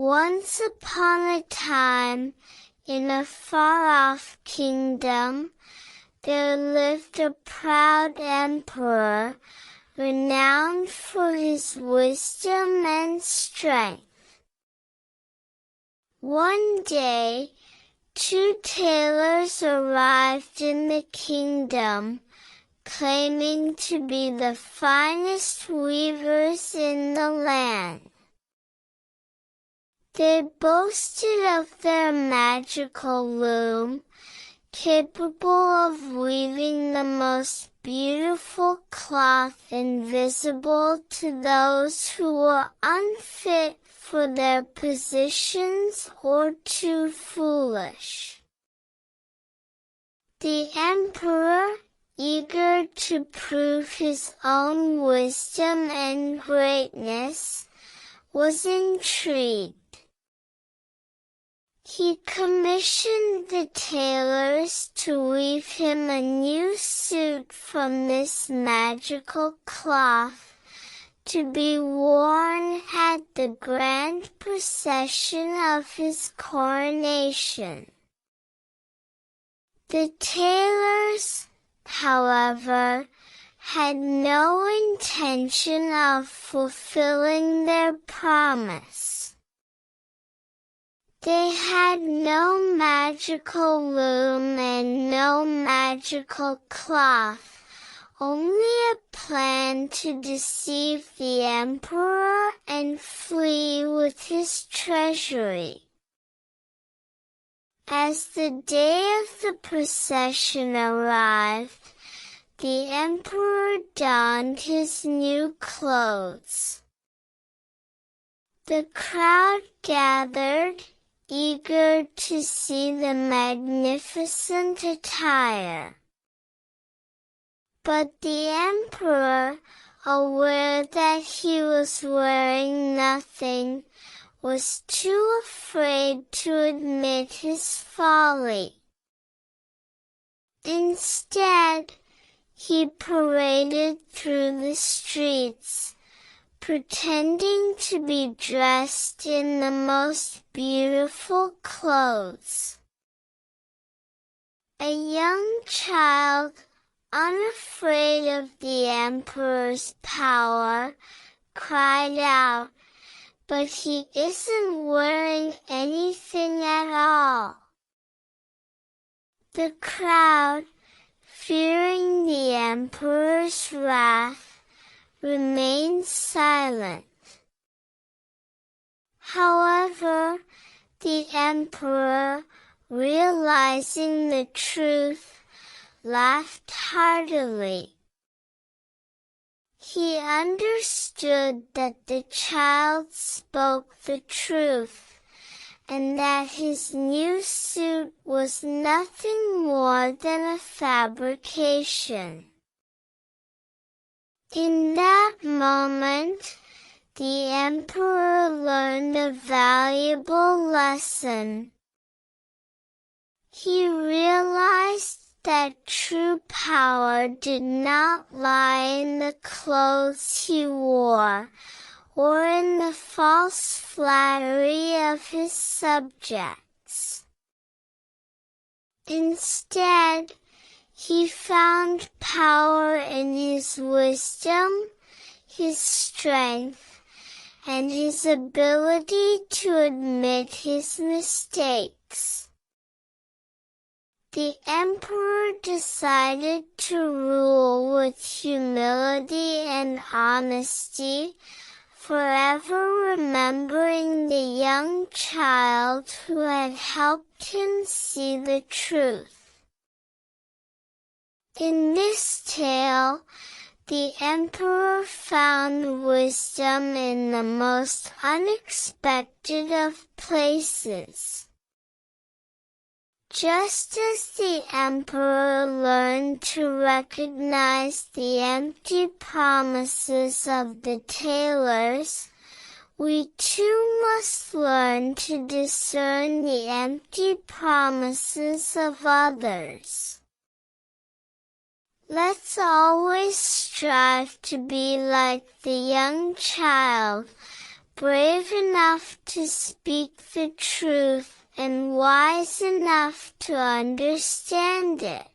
Once upon a time, in a far-off kingdom, there lived a proud emperor, renowned for his wisdom and strength. One day, 2 tailors arrived in the kingdom, claiming to be the finest weavers in the land. They boasted of their magical loom, capable of weaving the most beautiful cloth invisible to those who were unfit for their positions or too foolish. The emperor, eager to prove his own wisdom and greatness, was intrigued. He commissioned the tailors to weave him a new suit from this magical cloth, to be worn at the grand procession of his coronation. The tailors, however, had no intention of fulfilling their promise. They had no magical loom and no magical cloth, only a plan to deceive the emperor and flee with his treasury. As the day of the procession arrived, the emperor donned his new clothes. The crowd gathered, eager to see the magnificent attire. But the emperor, aware that he was wearing nothing, was too afraid to admit his folly. Instead, he paraded through the streets, pretending to be dressed in the most beautiful clothes. A young child, unafraid of the emperor's power, cried out, "But he isn't wearing anything at all." The crowd, fearing the emperor's wrath, remained silent. However, the emperor, realizing the truth, laughed heartily. He understood that the child spoke the truth, and that his new suit was nothing more than a fabrication. In that moment, the emperor learned a valuable lesson. He realized that true power did not lie in the clothes he wore, or in the false flattery of his subjects. Instead, he found power in his wisdom, his strength, and his ability to admit his mistakes. The emperor decided to rule with humility and honesty, forever remembering the young child who had helped him see the truth. In this tale, the emperor found wisdom in the most unexpected of places. Just as the emperor learned to recognize the empty promises of the tailors, we too must learn to discern the empty promises of others. Let's always strive to be like the young child, brave enough to speak the truth, and wise enough to understand it.